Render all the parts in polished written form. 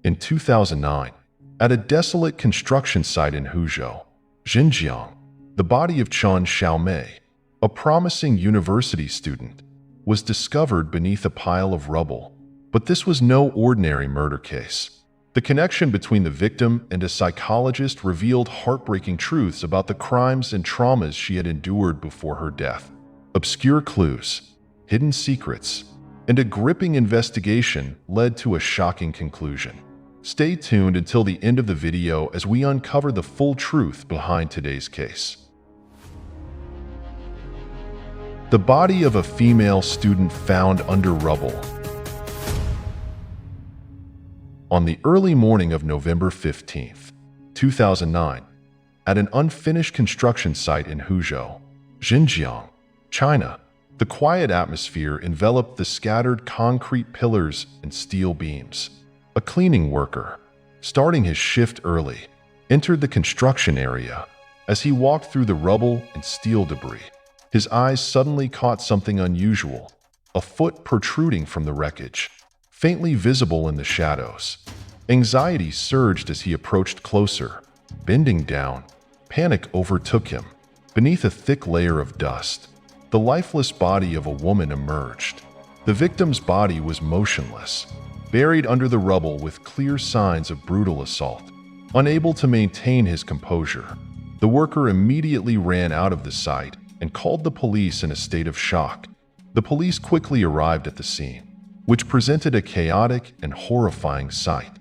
In 2009, at a desolate construction site in Huzhou, Zhejiang, the body of Chen Xiaomei, a promising university student, was discovered beneath a pile of rubble. But this was no ordinary murder case. The connection between the victim and a psychologist revealed heartbreaking truths about the crimes and traumas she had endured before her death. Obscure clues, hidden secrets, and a gripping investigation led to a shocking conclusion. Stay tuned until the end of the video as we uncover the full truth behind today's case. The body of a female student found under rubble. On the early morning of November 15, 2009, at an unfinished construction site in Huzhou, Zhejiang, China, the quiet atmosphere enveloped the scattered concrete pillars and steel beams. A cleaning worker, starting his shift early, entered the construction area. As he walked through the rubble and steel debris, his eyes suddenly caught something unusual, a foot protruding from the wreckage, faintly visible in the shadows. Anxiety surged as he approached closer. Bending down, panic overtook him. Beneath a thick layer of dust, the lifeless body of a woman emerged. The victim's body was motionless, buried under the rubble with clear signs of brutal assault. Unable to maintain his composure, the worker immediately ran out of the site and called the police in a state of shock. The police quickly arrived at the scene, which presented a chaotic and horrifying sight.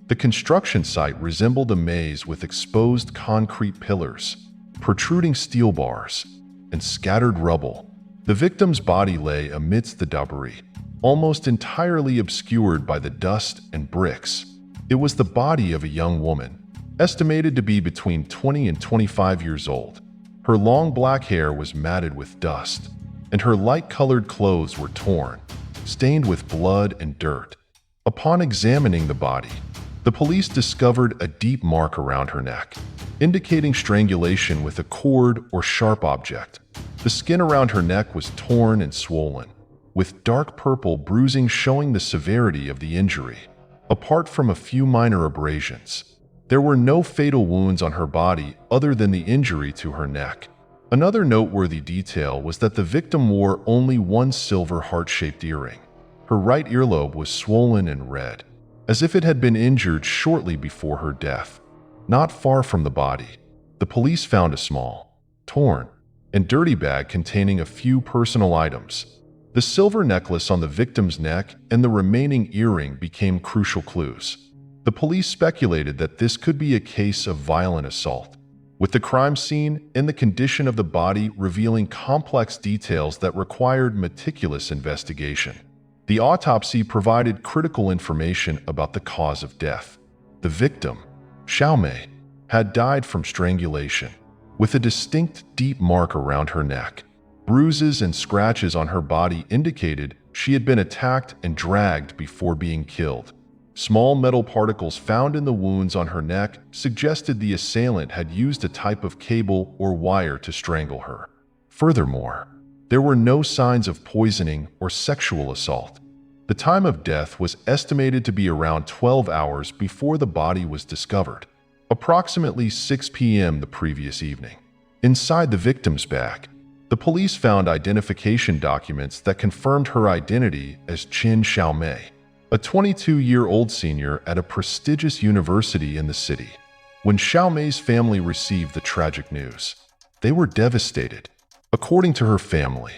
The construction site resembled a maze with exposed concrete pillars, protruding steel bars, and scattered rubble. The victim's body lay amidst the debris, almost entirely obscured by the dust and bricks. It was the body of a young woman, estimated to be between 20 and 25 years old. Her long black hair was matted with dust, and her light-colored clothes were torn, stained with blood and dirt. Upon examining the body, the police discovered a deep mark around her neck, indicating strangulation with a cord or sharp object. The skin around her neck was torn and swollen, with dark purple bruising showing the severity of the injury. Apart from a few minor abrasions, there were no fatal wounds on her body other than the injury to her neck. Another noteworthy detail was that the victim wore only one silver heart-shaped earring. Her right earlobe was swollen and red, as if it had been injured shortly before her death. Not far from the body, the police found a small, torn, and dirty bag containing a few personal items. The silver necklace on the victim's neck and the remaining earring became crucial clues. The police speculated that this could be a case of violent assault, with the crime scene and the condition of the body revealing complex details that required meticulous investigation. The autopsy provided critical information about the cause of death. The victim, Xiaomei, had died from strangulation, with a distinct deep mark around her neck. Bruises and scratches on her body indicated she had been attacked and dragged before being killed. Small metal particles found in the wounds on her neck suggested the assailant had used a type of cable or wire to strangle her. Furthermore, there were no signs of poisoning or sexual assault. The time of death was estimated to be around 12 hours before the body was discovered, approximately 6 p.m. the previous evening. Inside the victim's bag, the police found identification documents that confirmed her identity as Chen Xiaomei, a 22-year-old senior at a prestigious university in the city. When Xiaomei's family received the tragic news, they were devastated. According to her family,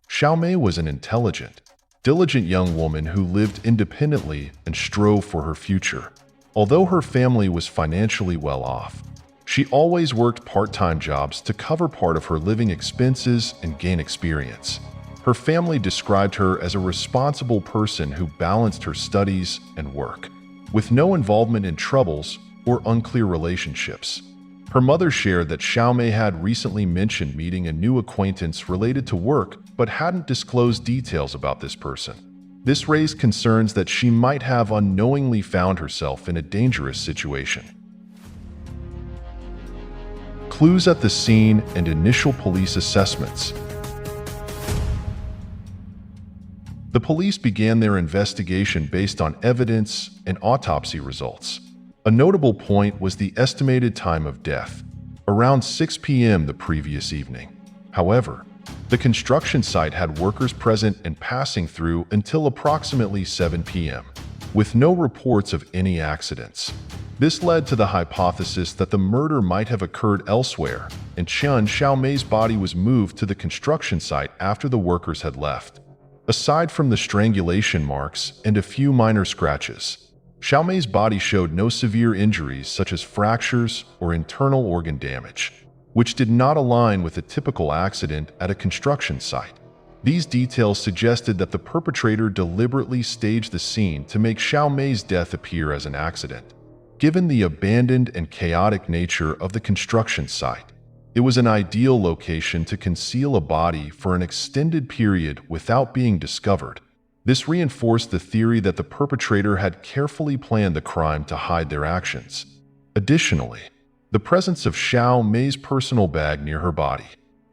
Xiaomei was an intelligent, diligent young woman who lived independently and strove for her future. Although her family was financially well off, she always worked part-time jobs to cover part of her living expenses and gain experience. Her family described her as a responsible person who balanced her studies and work, with no involvement in troubles or unclear relationships. Her mother shared that Xiaomei had recently mentioned meeting a new acquaintance related to work but hadn't disclosed details about this person. This raised concerns that she might have unknowingly found herself in a dangerous situation. Clues at the scene and initial police assessments. The police began their investigation based on evidence and autopsy results. A notable point was the estimated time of death, around 6 p.m. the previous evening. However, the construction site had workers present and passing through until approximately 7 p.m., with no reports of any accidents. This led to the hypothesis that the murder might have occurred elsewhere, and Chen Xiaomei's body was moved to the construction site after the workers had left. Aside from the strangulation marks and a few minor scratches, Xiaomei's body showed no severe injuries such as fractures or internal organ damage, which did not align with a typical accident at a construction site. These details suggested that the perpetrator deliberately staged the scene to make Xiaomei's death appear as an accident. Given the abandoned and chaotic nature of the construction site, it was an ideal location to conceal a body for an extended period without being discovered. This reinforced the theory that the perpetrator had carefully planned the crime to hide their actions. Additionally, the presence of Xiaomei's personal bag near her body,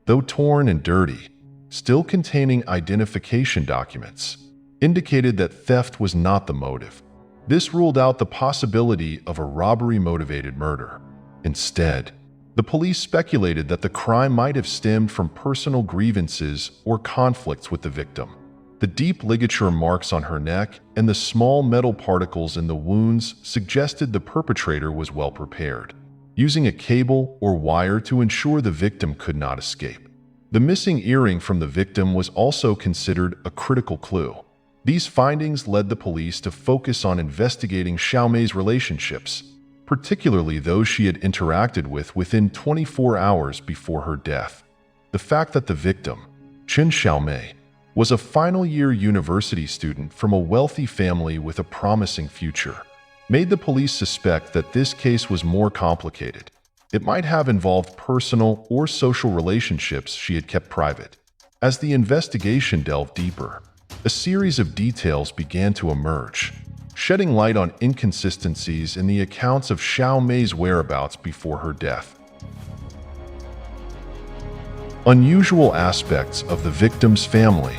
though torn and dirty, still containing identification documents, indicated that theft was not the motive. This ruled out the possibility of a robbery-motivated murder. Instead, the police speculated that the crime might have stemmed from personal grievances or conflicts with the victim. The deep ligature marks on her neck and the small metal particles in the wounds suggested the perpetrator was well prepared, using a cable or wire to ensure the victim could not escape. The missing earring from the victim was also considered a critical clue. These findings led the police to focus on investigating Xiaomei's relationships, particularly those she had interacted with within 24 hours before her death. The fact that the victim, Chen Xiaomei, was a final-year university student from a wealthy family with a promising future, made the police suspect that this case was more complicated. It might have involved personal or social relationships she had kept private. As the investigation delved deeper, a series of details began to emerge, shedding light on inconsistencies in the accounts of Xiaomei's whereabouts before her death. Unusual aspects of the victim's family.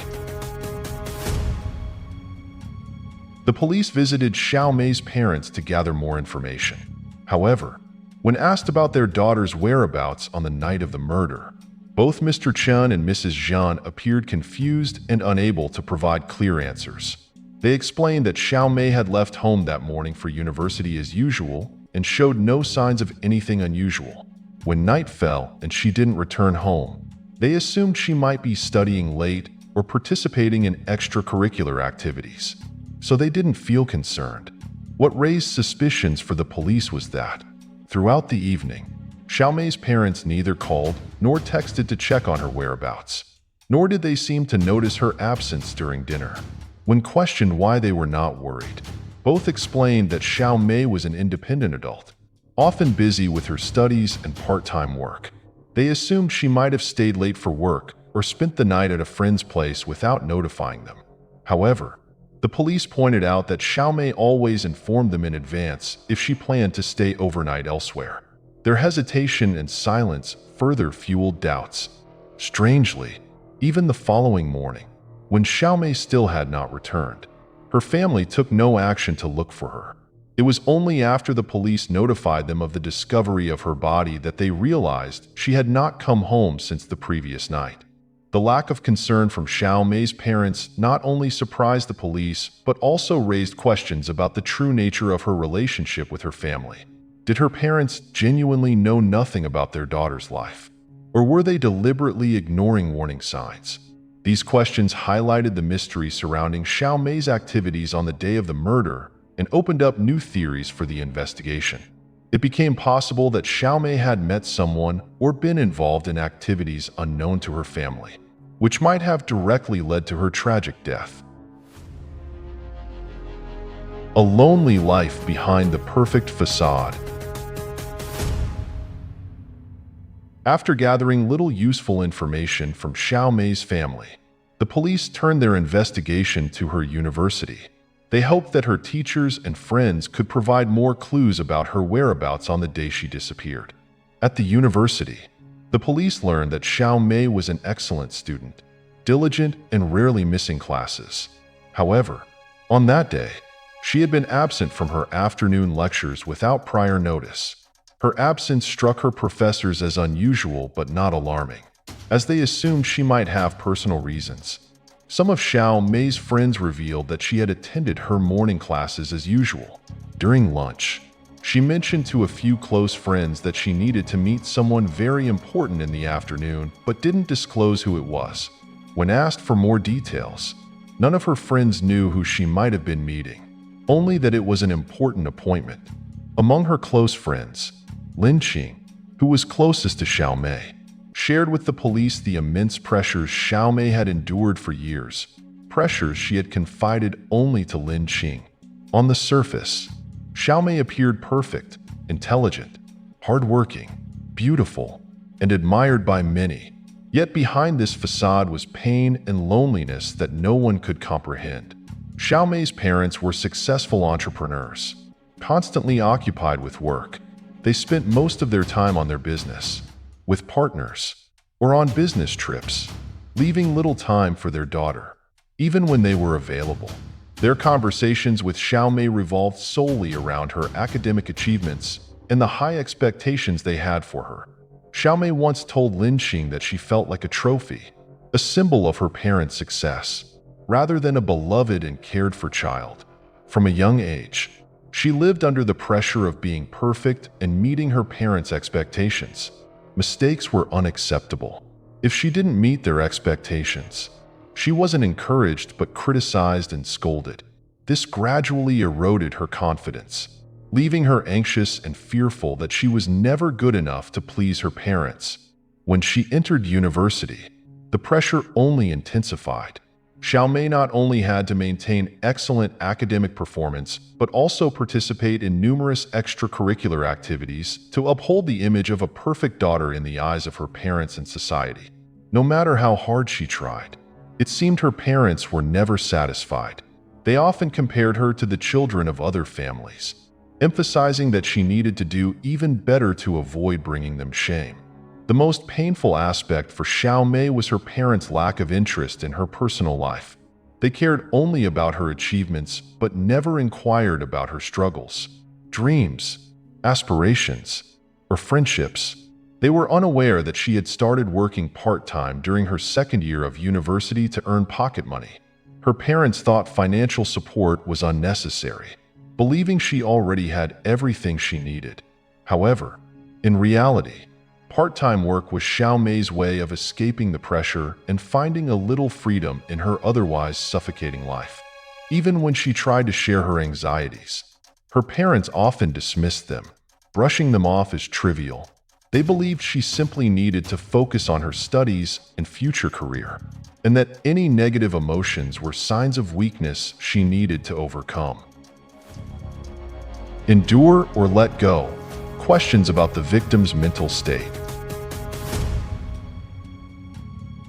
The police visited Xiaomei's parents to gather more information. However, when asked about their daughter's whereabouts on the night of the murder, both Mr. Chen and Mrs. Zhang appeared confused and unable to provide clear answers. They explained that Xiaomei had left home that morning for university as usual and showed no signs of anything unusual. When night fell and she didn't return home, they assumed she might be studying late or participating in extracurricular activities, so they didn't feel concerned. What raised suspicions for the police was that, throughout the evening, Xiaomei's parents neither called nor texted to check on her whereabouts, nor did they seem to notice her absence during dinner. When questioned why they were not worried, both explained that Xiaomei was an independent adult, often busy with her studies and part-time work. They assumed she might have stayed late for work or spent the night at a friend's place without notifying them. However, the police pointed out that Xiaomei always informed them in advance if she planned to stay overnight elsewhere. Their hesitation and silence further fueled doubts. Strangely, even the following morning, when Xiaomei still had not returned, her family took no action to look for her. It was only after the police notified them of the discovery of her body that they realized she had not come home since the previous night. The lack of concern from Xiaomei's parents not only surprised the police, but also raised questions about the true nature of her relationship with her family. Did her parents genuinely know nothing about their daughter's life? Or were they deliberately ignoring warning signs? These questions highlighted the mystery surrounding Xiaomei's activities on the day of the murder and opened up new theories for the investigation. It became possible that Xiaomei had met someone or been involved in activities unknown to her family, which might have directly led to her tragic death. A lonely life behind the perfect facade. After gathering little useful information from Xiaomei's family, the police turned their investigation to her university. They hoped that her teachers and friends could provide more clues about her whereabouts on the day she disappeared. At the university, the police learned that Xiaomei was an excellent student, diligent and rarely missing classes. However, on that day, she had been absent from her afternoon lectures without prior notice. Her absence struck her professors as unusual but not alarming, as they assumed she might have personal reasons. Some of Xiao Mei's friends revealed that she had attended her morning classes as usual. During lunch, she mentioned to a few close friends that she needed to meet someone very important in the afternoon, but didn't disclose who it was. When asked for more details, none of her friends knew who she might have been meeting, only that it was an important appointment. Among her close friends, Lin Qing, who was closest to Xiao Mei, shared with the police the immense pressures Xiao Mei had endured for years, pressures she had confided only to Lin Qing. On the surface, Xiao Mei appeared perfect, intelligent, hardworking, beautiful, and admired by many. Yet behind this facade was pain and loneliness that no one could comprehend. Xiao Mei's parents were successful entrepreneurs, constantly occupied with work. They spent most of their time on their business, with partners, or on business trips, leaving little time for their daughter, even when they were available. Their conversations with Xiao Mei revolved solely around her academic achievements and the high expectations they had for her. Xiao Mei once told Lin Qing that she felt like a trophy, a symbol of her parents' success, rather than a beloved and cared-for child. From a young age, she lived under the pressure of being perfect and meeting her parents' expectations. Mistakes were unacceptable. If she didn't meet their expectations, she wasn't encouraged but criticized and scolded. This gradually eroded her confidence, leaving her anxious and fearful that she was never good enough to please her parents. When she entered university, the pressure only intensified. Xiao Mei not only had to maintain excellent academic performance, but also participate in numerous extracurricular activities to uphold the image of a perfect daughter in the eyes of her parents and society. No matter how hard she tried, it seemed her parents were never satisfied. They often compared her to the children of other families, emphasizing that she needed to do even better to avoid bringing them shame. The most painful aspect for Xiao Mei was her parents' lack of interest in her personal life. They cared only about her achievements, but never inquired about her struggles, dreams, aspirations, or friendships. They were unaware that she had started working part-time during her second year of university to earn pocket money. Her parents thought financial support was unnecessary, believing she already had everything she needed. However, in reality, part-time work was Xiao Mei's way of escaping the pressure and finding a little freedom in her otherwise suffocating life. Even when she tried to share her anxieties, her parents often dismissed them, brushing them off as trivial. They believed she simply needed to focus on her studies and future career, and that any negative emotions were signs of weakness she needed to overcome. Endure or let go? Questions about the victim's mental state.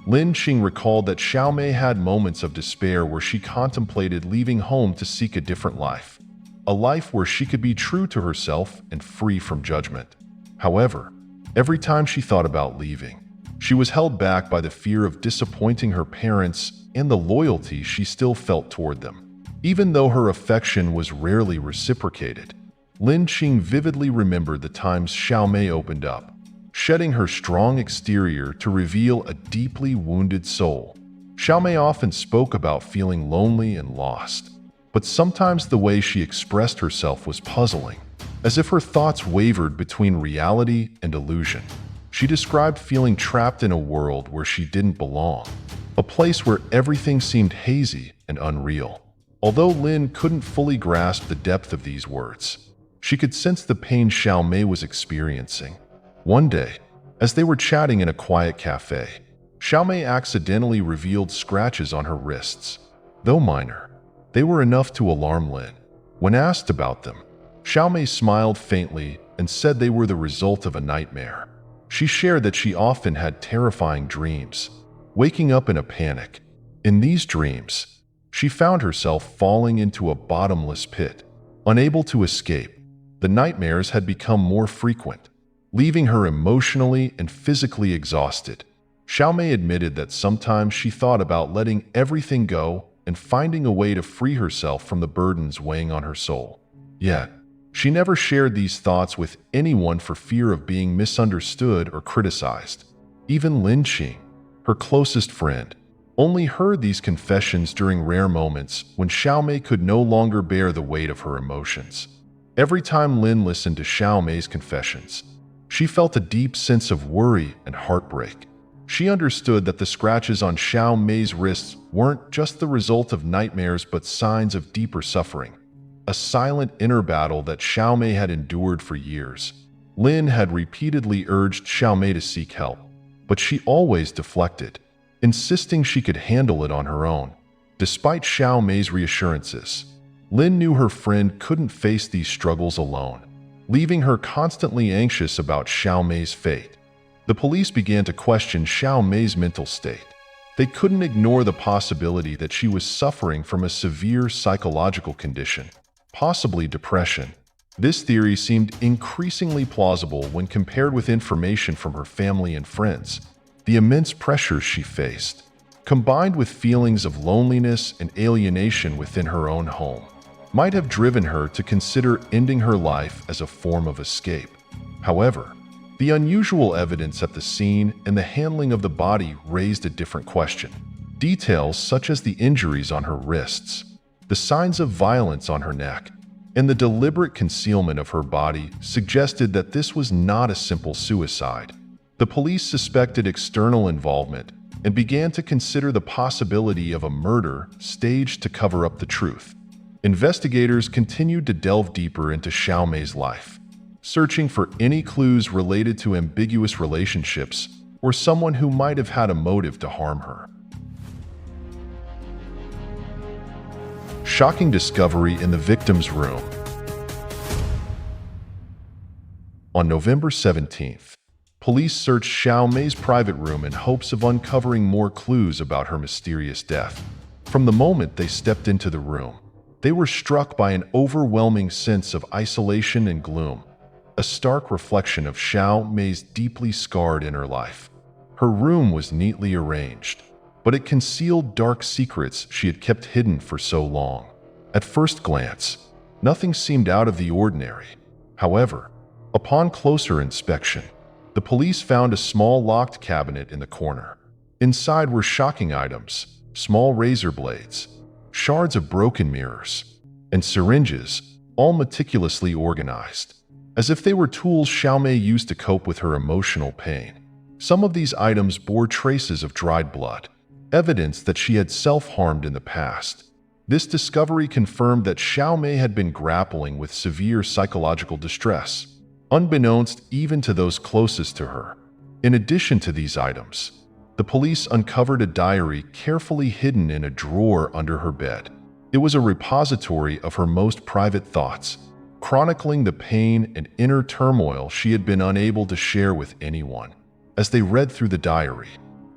Lin Qing recalled that Xiao Mei had moments of despair where she contemplated leaving home to seek a different life, a life where she could be true to herself and free from judgment. However, every time she thought about leaving, she was held back by the fear of disappointing her parents and the loyalty she still felt toward them. Even though her affection was rarely reciprocated, Lin Qing vividly remembered the times Xiao Mei opened up, shedding her strong exterior to reveal a deeply wounded soul. Xiao Mei often spoke about feeling lonely and lost, but sometimes the way she expressed herself was puzzling, as if her thoughts wavered between reality and illusion. She described feeling trapped in a world where she didn't belong, a place where everything seemed hazy and unreal. Although Lin couldn't fully grasp the depth of these words, she could sense the pain Xiao Mei was experiencing. One day, as they were chatting in a quiet cafe, Xiao Mei accidentally revealed scratches on her wrists. Though minor, they were enough to alarm Lin. When asked about them, Xiao Mei smiled faintly and said they were the result of a nightmare. She shared that she often had terrifying dreams, waking up in a panic. In these dreams, she found herself falling into a bottomless pit. Unable to escape, the nightmares had become more frequent, leaving her emotionally and physically exhausted. Xiao Mei admitted that sometimes she thought about letting everything go and finding a way to free herself from the burdens weighing on her soul. Yet, she never shared these thoughts with anyone for fear of being misunderstood or criticized. Even Lin Qing, her closest friend, only heard these confessions during rare moments when Xiaomei could no longer bear the weight of her emotions. Every time Lin listened to Xiaomei's confessions, she felt a deep sense of worry and heartbreak. She understood that the scratches on Xiaomei's wrists weren't just the result of nightmares but signs of deeper suffering, a silent inner battle that Xiaomei had endured for years. Lin had repeatedly urged Xiaomei to seek help, but she always deflected, insisting she could handle it on her own. Despite Xiaomei's reassurances, Lin knew her friend couldn't face these struggles alone, leaving her constantly anxious about Xiaomei's fate. The police began to question Xiaomei's mental state. They couldn't ignore the possibility that she was suffering from a severe psychological condition, possibly depression. This theory seemed increasingly plausible when compared with information from her family and friends. The immense pressures she faced, combined with feelings of loneliness and alienation within her own home, might have driven her to consider ending her life as a form of escape. However, the unusual evidence at the scene and the handling of the body raised a different question. Details such as the injuries on her wrists, the signs of violence on her neck, and the deliberate concealment of her body suggested that this was not a simple suicide. The police suspected external involvement and began to consider the possibility of a murder staged to cover up the truth. Investigators continued to delve deeper into Xiaomei's life, searching for any clues related to ambiguous relationships or someone who might have had a motive to harm her. Shocking discovery in the victim's room. On November 17th, police searched Xiaomei's private room in hopes of uncovering more clues about her mysterious death. From the moment they stepped into the room, they were struck by an overwhelming sense of isolation and gloom, a stark reflection of Xiaomei's deeply scarred inner life. Her room was neatly arranged, but it concealed dark secrets she had kept hidden for so long. At first glance, nothing seemed out of the ordinary. However, upon closer inspection, the police found a small locked cabinet in the corner. Inside were shocking items, small razor blades, shards of broken mirrors, and syringes, all meticulously organized, as if they were tools Xiaomei used to cope with her emotional pain. Some of these items bore traces of dried blood, evidence that she had self-harmed in the past. This discovery confirmed that Xiaomei had been grappling with severe psychological distress, unbeknownst even to those closest to her. In addition to these items, the police uncovered a diary carefully hidden in a drawer under her bed. It was a repository of her most private thoughts, chronicling the pain and inner turmoil she had been unable to share with anyone. As they read through the diary,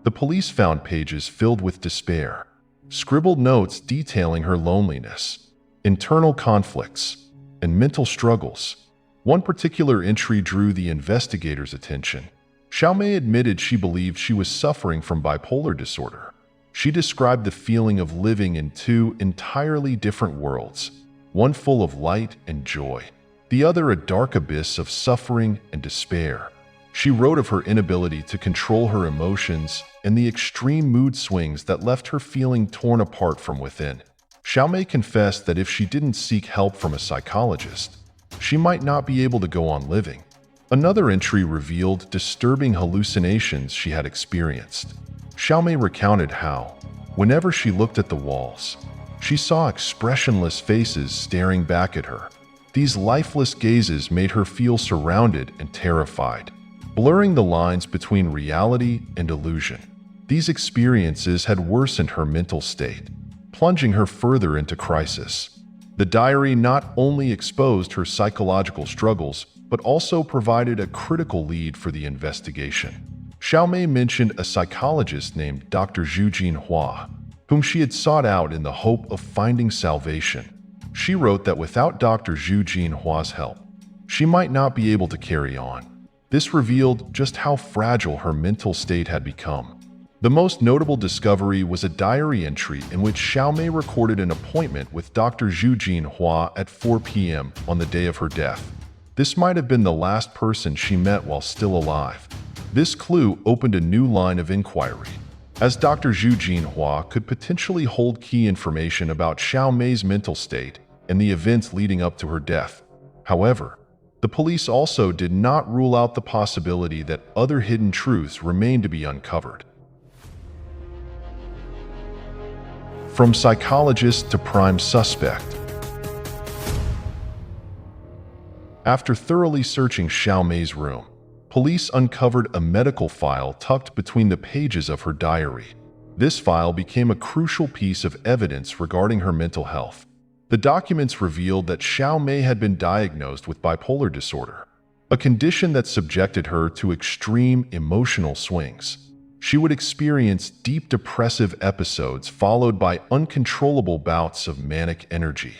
the police found pages filled with despair, scribbled notes detailing her loneliness, internal conflicts, and mental struggles. One particular entry drew the investigators' attention. Xiaomei admitted she believed she was suffering from bipolar disorder. She described the feeling of living in two entirely different worlds, one full of light and joy, the other a dark abyss of suffering and despair. She wrote of her inability to control her emotions and the extreme mood swings that left her feeling torn apart from within. Xiaomei confessed that if she didn't seek help from a psychologist, she might not be able to go on living. Another entry revealed disturbing hallucinations she had experienced. Xiaomei recounted how, whenever she looked at the walls, she saw expressionless faces staring back at her. These lifeless gazes made her feel surrounded and terrified, blurring the lines between reality and illusion. These experiences had worsened her mental state, plunging her further into crisis. The diary not only exposed her psychological struggles, but also provided a critical lead for the investigation. Xiaomei mentioned a psychologist named Dr. Zhu Jinhua, whom she had sought out in the hope of finding salvation. She wrote that without Dr. Zhu Jinhua's help, she might not be able to carry on. This revealed just how fragile her mental state had become. The most notable discovery was a diary entry in which Xiaomei recorded an appointment with Dr. Zhu Jinhua at 4 p.m. on the day of her death. This might have been the last person she met while still alive. This clue opened a new line of inquiry, as Dr. Zhu Jinhua could potentially hold key information about Xiaomei's mental state and the events leading up to her death. However, the police also did not rule out the possibility that other hidden truths remained to be uncovered. From psychologist to prime suspect. After thoroughly searching Xiaomei's room, police uncovered a medical file tucked between the pages of her diary. This file became a crucial piece of evidence regarding her mental health. The documents revealed that Xiaomei had been diagnosed with bipolar disorder, a condition that subjected her to extreme emotional swings. She would experience deep depressive episodes followed by uncontrollable bouts of manic energy.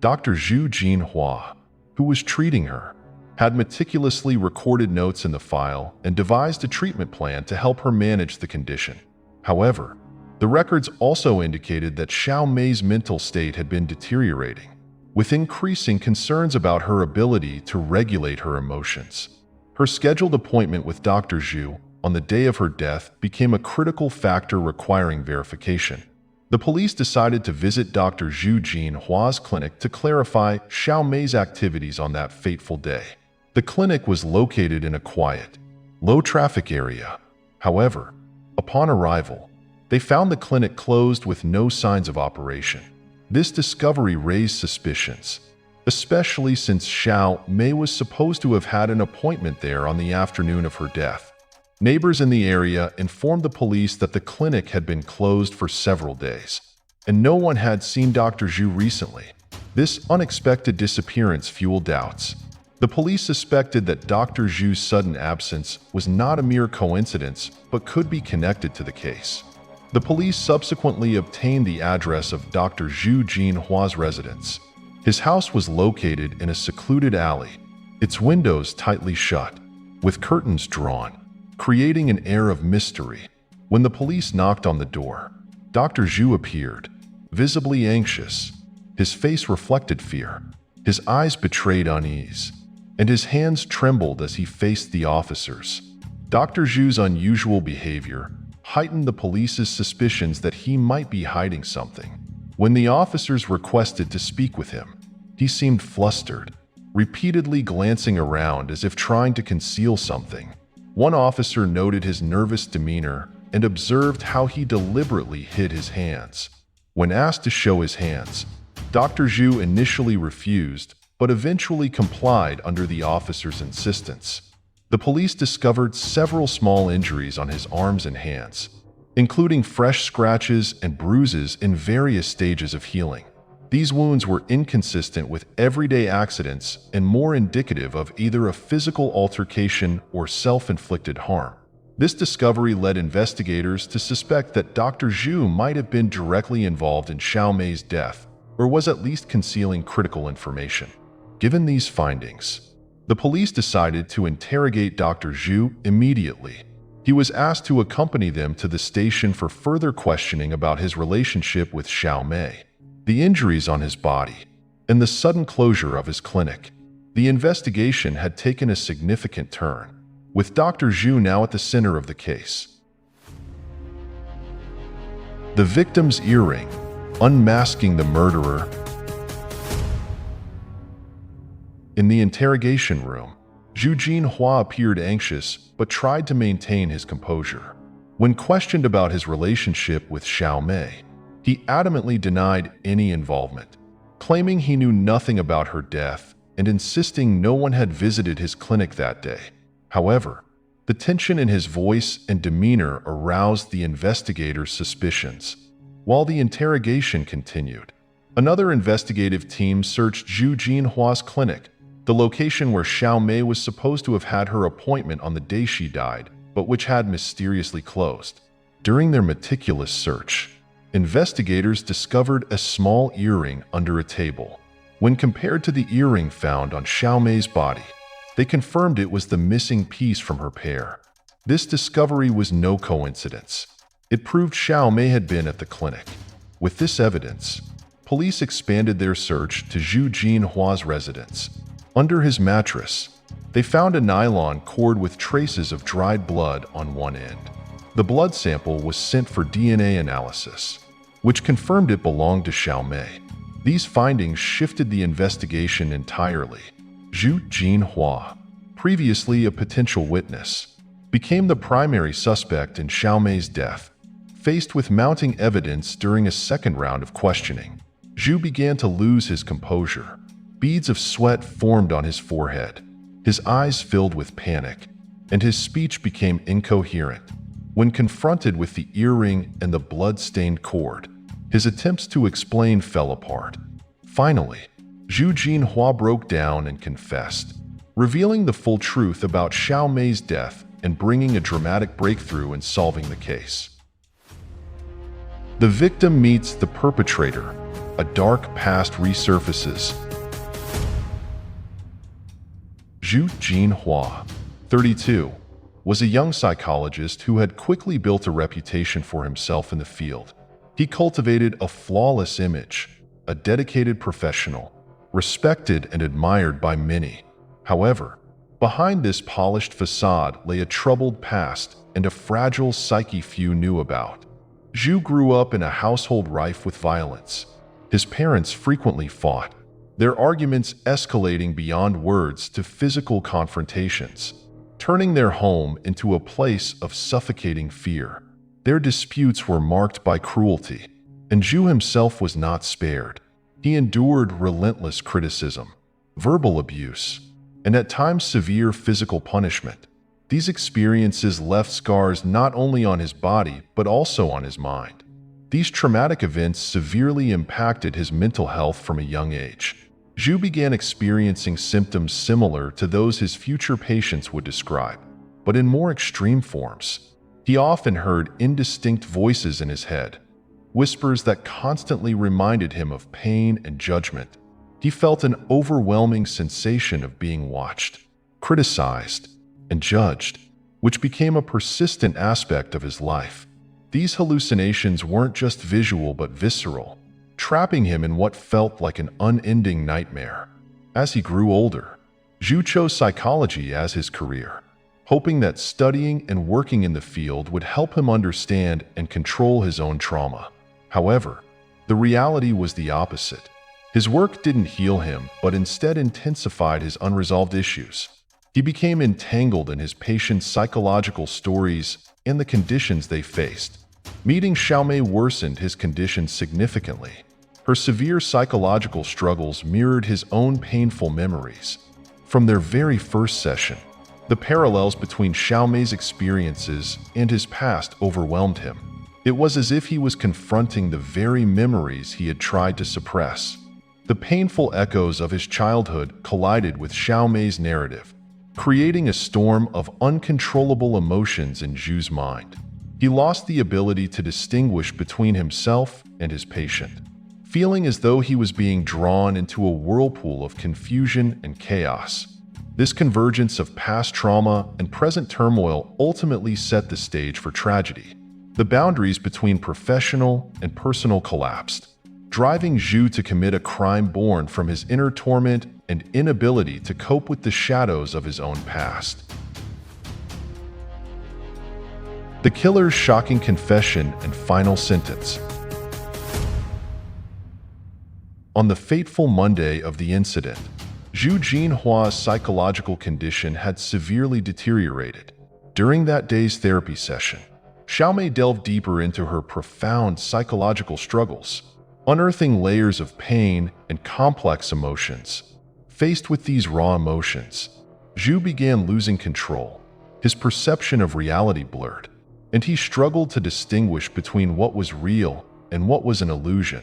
Dr. Zhu Jinhua, who was treating her, had meticulously recorded notes in the file and devised a treatment plan to help her manage the condition. However, the records also indicated that Xiaomei's mental state had been deteriorating, with increasing concerns about her ability to regulate her emotions. Her scheduled appointment with Dr. Zhu on the day of her death became a critical factor requiring verification. The police decided to visit Dr. Zhu Jinhua's clinic to clarify Xiaomei's activities on that fateful day. The clinic was located in a quiet, low-traffic area. However, upon arrival, they found the clinic closed with no signs of operation. This discovery raised suspicions, especially since Xiaomei was supposed to have had an appointment there on the afternoon of her death. Neighbors in the area informed the police that the clinic had been closed for several days, and no one had seen Dr. Zhu recently. This unexpected disappearance fueled doubts. The police suspected that Dr. Zhu's sudden absence was not a mere coincidence, but could be connected to the case. The police subsequently obtained the address of Dr. Zhu Jinhua's residence. His house was located in a secluded alley, its windows tightly shut, with curtains drawn, creating an air of mystery. When the police knocked on the door, Dr. Zhu appeared, visibly anxious. His face reflected fear, his eyes betrayed unease, and his hands trembled as he faced the officers. Dr. Zhu's unusual behavior heightened the police's suspicions that he might be hiding something. When the officers requested to speak with him, he seemed flustered, repeatedly glancing around as if trying to conceal something. One officer noted his nervous demeanor and observed how he deliberately hid his hands. When asked to show his hands, Dr. Zhu initially refused, but eventually complied under the officer's insistence. The police discovered several small injuries on his arms and hands, including fresh scratches and bruises in various stages of healing. These wounds were inconsistent with everyday accidents and more indicative of either a physical altercation or self-inflicted harm. This discovery led investigators to suspect that Dr. Zhu might have been directly involved in Xiaomei's death, or was at least concealing critical information. Given these findings, the police decided to interrogate Dr. Zhu immediately. He was asked to accompany them to the station for further questioning about his relationship with Xiaomei, the injuries on his body, and the sudden closure of his clinic. The investigation had taken a significant turn, with Dr. Zhu now at the center of the case. The victim's earring, unmasking the murderer. In the interrogation room, Zhu Jinhua appeared anxious but tried to maintain his composure. When questioned about his relationship with Xiaomei, he adamantly denied any involvement, claiming he knew nothing about her death and insisting no one had visited his clinic that day. However, the tension in his voice and demeanor aroused the investigators' suspicions. While the interrogation continued, another investigative team searched Zhu Jinhua's clinic, the location where Xiaomei was supposed to have had her appointment on the day she died, but which had mysteriously closed. During their meticulous search, investigators discovered a small earring under a table. When compared to the earring found on Xiaomei's body, they confirmed it was the missing piece from her pair. This discovery was no coincidence. It proved Xiao Mei had been at the clinic. With this evidence, police expanded their search to Zhu Jinhua's residence. Under his mattress, they found a nylon cord with traces of dried blood on one end. The blood sample was sent for DNA analysis, which confirmed it belonged to Xiao Mei. These findings shifted the investigation entirely. Zhu Jinhua, previously a potential witness, became the primary suspect in Xiao Mei's death. Faced with mounting evidence during a second round of questioning, Zhu began to lose his composure. Beads of sweat formed on his forehead. His eyes filled with panic, and his speech became incoherent. When confronted with the earring and the blood-stained cord, his attempts to explain fell apart. Finally, Zhu Jinhua broke down and confessed, revealing the full truth about Xiao Mei's death and bringing a dramatic breakthrough in solving the case. The victim meets the perpetrator. A dark past resurfaces. Zhu Jinhua, 32, was a young psychologist who had quickly built a reputation for himself in the field. He cultivated a flawless image, a dedicated professional, respected and admired by many. However, behind this polished facade lay a troubled past and a fragile psyche few knew about. Zhu grew up in a household rife with violence. His parents frequently fought, their arguments escalating beyond words to physical confrontations, turning their home into a place of suffocating fear. Their disputes were marked by cruelty, and Zhu himself was not spared. He endured relentless criticism, verbal abuse, and at times severe physical punishment. These experiences left scars not only on his body but also on his mind. These traumatic events severely impacted his mental health from a young age. Zhu began experiencing symptoms similar to those his future patients would describe, but in more extreme forms. He often heard indistinct voices in his head, whispers that constantly reminded him of pain and judgment. He felt an overwhelming sensation of being watched, criticized, and judged, which became a persistent aspect of his life. These hallucinations weren't just visual but visceral, trapping him in what felt like an unending nightmare. As he grew older, Zhu chose psychology as his career, hoping that studying and working in the field would help him understand and control his own trauma. However, the reality was the opposite. His work didn't heal him, but instead intensified his unresolved issues. He became entangled in his patients' psychological stories and the conditions they faced. Meeting Xiao Mei worsened his condition significantly. Her severe psychological struggles mirrored his own painful memories. From their very first session, the parallels between Xiao Mei's experiences and his past overwhelmed him. It was as if he was confronting the very memories he had tried to suppress. The painful echoes of his childhood collided with Xiao Mei's narrative, creating a storm of uncontrollable emotions in Zhu's mind. He lost the ability to distinguish between himself and his patient, feeling as though he was being drawn into a whirlpool of confusion and chaos. This convergence of past trauma and present turmoil ultimately set the stage for tragedy. The boundaries between professional and personal collapsed, driving Zhu to commit a crime born from his inner torment and inability to cope with the shadows of his own past. The killer's shocking confession and final sentence. On the fateful Monday of the incident, Zhu Jinhua's psychological condition had severely deteriorated. During that day's therapy session, Xiao Mei delved deeper into her profound psychological struggles, unearthing layers of pain and complex emotions. Faced with these raw emotions, Zhu began losing control. His perception of reality blurred, and he struggled to distinguish between what was real and what was an illusion.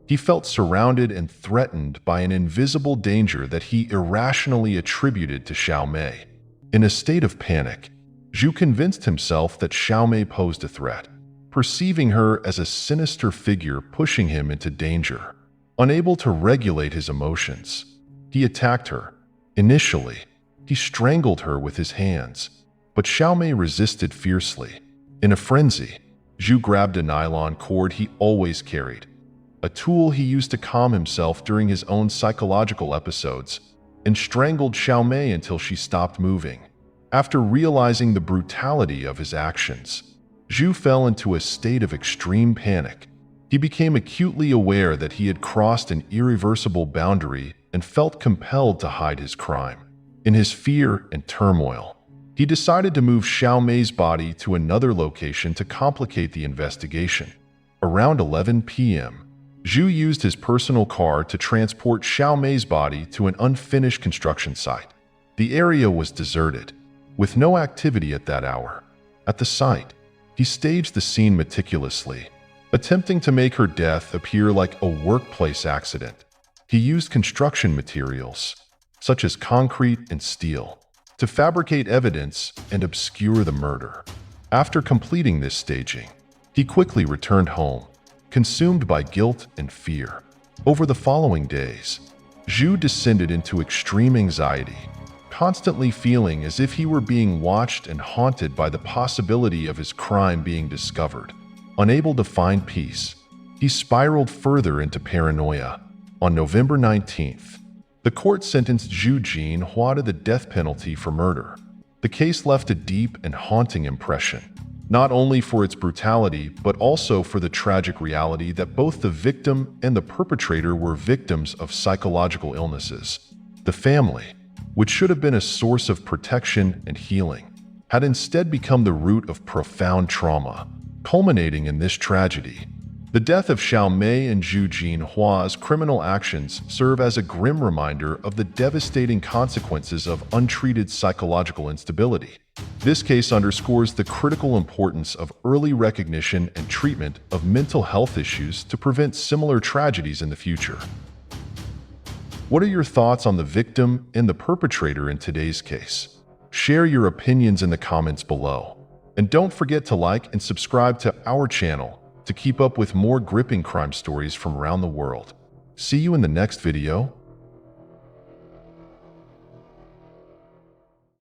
He felt surrounded and threatened by an invisible danger that he irrationally attributed to Xiao Mei. In a state of panic, Zhu convinced himself that Xiao Mei posed a threat, perceiving her as a sinister figure pushing him into danger. Unable to regulate his emotions, he attacked her. Initially, he strangled her with his hands, but Xiao Mei resisted fiercely. In a frenzy, Zhu grabbed a nylon cord he always carried, a tool he used to calm himself during his own psychological episodes, and strangled Xiaomei until she stopped moving. After realizing the brutality of his actions, Zhu fell into a state of extreme panic. He became acutely aware that he had crossed an irreversible boundary and felt compelled to hide his crime. In his fear and turmoil, he decided to move Xiaomei's body to another location to complicate the investigation. Around 11 p.m., Zhu used his personal car to transport Xiaomei's body to an unfinished construction site. The area was deserted, with no activity at that hour. At the site, he staged the scene meticulously, attempting to make her death appear like a workplace accident. He used construction materials, such as concrete and steel, to fabricate evidence and obscure the murder. After completing this staging, he quickly returned home, consumed by guilt and fear. Over the following days, Zhu descended into extreme anxiety, constantly feeling as if he were being watched and haunted by the possibility of his crime being discovered. Unable to find peace, he spiraled further into paranoia. On November 19th, the court sentenced Zhu Jinhua to the death penalty for murder. The case left a deep and haunting impression, not only for its brutality but also for the tragic reality that both the victim and the perpetrator were victims of psychological illnesses. The family, which should have been a source of protection and healing, had instead become the root of profound trauma, culminating in this tragedy. The death of Xiaomei and Zhu Jinhua's criminal actions serve as a grim reminder of the devastating consequences of untreated psychological instability. This case underscores the critical importance of early recognition and treatment of mental health issues to prevent similar tragedies in the future. What are your thoughts on the victim and the perpetrator in today's case? Share your opinions in the comments below. And don't forget to like and subscribe to our channel to keep up with more gripping crime stories from around the world. See you in the next video.